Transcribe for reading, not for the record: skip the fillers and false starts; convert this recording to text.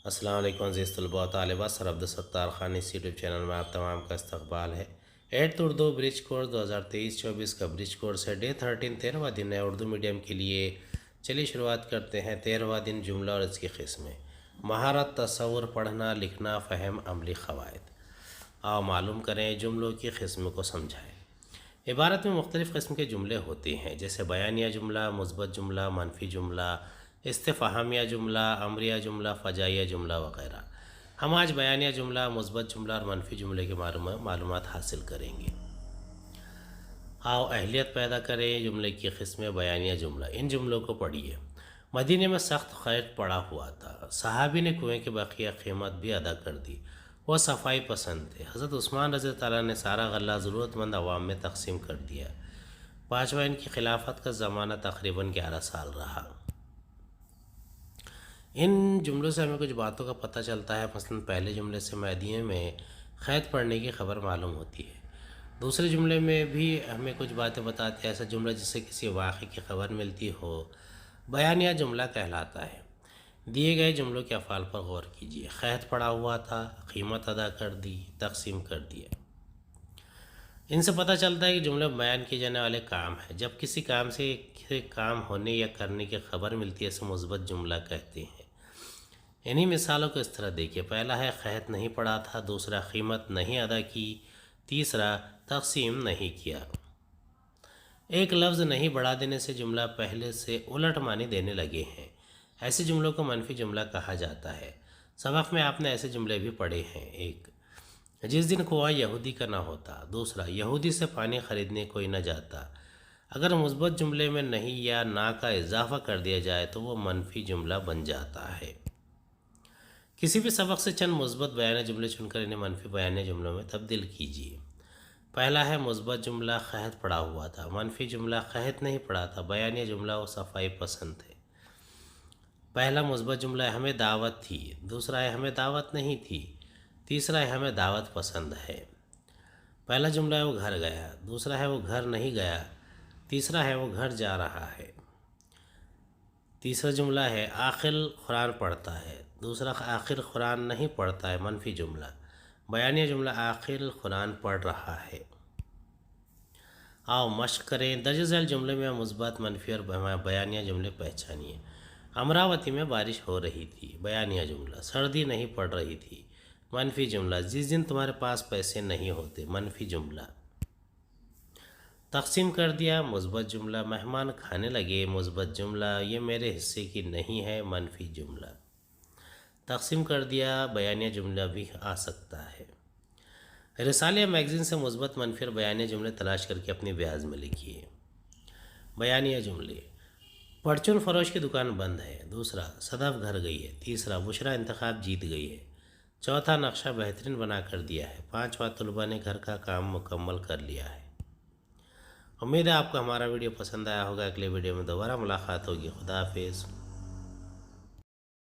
अस्सलाम वालेकुम अज़ीज़ तलबा तालिबात। सर अब्दुलसत्तार खान इस यूट्यूब चैनल में आप तमाम का इस्तकबाल है। 8th उर्दू ब्रिज कोर्स 2023-24 का ब्रिज कोर्स है। डे 13 13वां दिन है उर्दू मीडियम के लिए। चलिए शुरुआत करते हैं। 13वां दिन जुमला और इसकी किस्में। महारत, तसव्वुर, पढ़ना, लिखना, फ़हम, अमली क़वाइद। आओ मालूम करें जुमलों की किस्मों को समझाएँ। इबारत में मुख्तलिफ़ किस्म के जुमले होते हैं, जैसे बयानिया जुमला, मुस्बत जुमला, मनफी जुमला, इस्तिफ़हामिया जुमला, अमरिया जुमला, फ़जाइया जुमला वग़ैरह। हम आज बयानिया जुमला, मुस्बत जुमला और मनफी जुमले के मालूमात हासिल करेंगे। आओ अहलियत पैदा करें जुमले की किस्में। बयानिया जुमला, इन जुमलों को पढ़िए। मदीने में सख्त खैर पड़ा हुआ था। सहाबी ने कुएँ के बकिया कीमत भी अदा कर दी। वो सफाई पसंद थे। हज़रत उस्मान रज़ी अल्लाह ताला ने सारा गल्ला ज़रूरतमंद अवाम में तकसीम कर दिया। पाँचवा, इनकी खिलाफत का ज़माना तकरीबन 11 साल रहा। इन जुमलों से हमें कुछ बातों का पता चलता है। मसलन पहले जुमले से मदीने में खैर पड़ने की खबर मालूम होती है। दूसरे जुमले में भी हमें कुछ बातें बताते हैं। ऐसा जुमला जिससे किसी वाक़े की खबर मिलती हो बयानिया जुमला कहलाता है। दिए गए जुमलों के अफ़ाल पर गौर कीजिए। खैर पड़ा हुआ था, कीमत अदा कर दी, तकसीम कर दिया। इनसे पता चलता है कि जुमले बयान किए जाने वाले काम है। जब किसी काम से काम होने या करने की खबर मिलती है इसे मुस्बत जुमला कहते हैं। इन्हीं मिसालों को इस तरह देखिए। पहला है खैर नहीं पड़ा था, दूसरा कीमत नहीं अदा की, तीसरा तकसीम नहीं किया। एक लफ्ज़ नहीं बढ़ा देने से जुमला पहले से उलट मानी देने लगे हैं। ऐसे जुमलों को मनफी जुमला कहा जाता है। सबक में आपने ऐसे जुमले भी पढ़े हैं। एक, जिस दिन कुआं यहूदी का ना होता। दूसरा, यहूदी से पानी ख़रीदने कोई न जाता। अगर मुस्बत जुमले में नहीं या ना का इजाफ़ा कर दिया जाए तो वो मनफी जुमला बन जाता है। किसी भी सबक से चंद मुस्बत बयान जुमले चुनकर इन्हें मनफी बयान जुमलों में तब्दील कीजिए। पहला है मुस्बत जुमला, खैर पड़ा हुआ था। मनफी जुमला, खैर नहीं पड़ा था। बयानिया जुमला, वो सफाई पसंद थे। पहला मुस्बत जुमला है हमें दावत थी। दूसरा है हमें दावत नहीं थी। तीसरा है हमें दावत पसंद है। पहला जुमला है वो घर गया। दूसरा है वो घर नहीं गया। तीसरा है वो घर जा रहा है। तीसरा जुमला है आखिर कुरान पढ़ता है। दूसरा आखिर कुरान नहीं पढ़ता है, मनफी जुमला। बयानिया जुमला, आखिर कुरान पढ़ रहा है। आओ मश्क करें। दर्ज झैल जुमले में मुस्बत, मनफी और बयानिया जुमले पहचानिए। अमरावती में बारिश हो रही थी। बयानिया जुमला। सर्दी नहीं पड़ रही थी। मनफी जुमला। जिस दिन तुम्हारे पास पैसे नहीं होते। मनफी जुमला। तकसीम कर दिया। मुस्बत जुमला। मेहमान खाने लगे। मुस्बत जुमला। ये मेरे हिस्से की नहीं है। मनफी जुमला। तकसीम कर दिया। बयानिया जुमला भी आ सकता है। रिसाले या मैगज़ीन से मुस्बत, मनफी और बयानिया जुमले तलाश करके अपनी ब्याज में लिखिए। बयानिया जुमले। परचून फरोश की दुकान बंद है। दूसरा, सदफ घर गई है। तीसरा, बुशरा इंतखाब जीत गई है। चौथा, नक्शा बेहतरीन बना कर दिया है। पाँचवा, तलबा ने घर का काम मुकम्मल कर लिया है। उम्मीद है आपको हमारा वीडियो पसंद आया होगा। अगले वीडियो में दोबारा मुलाकात होगी। खुदा हाफिज़।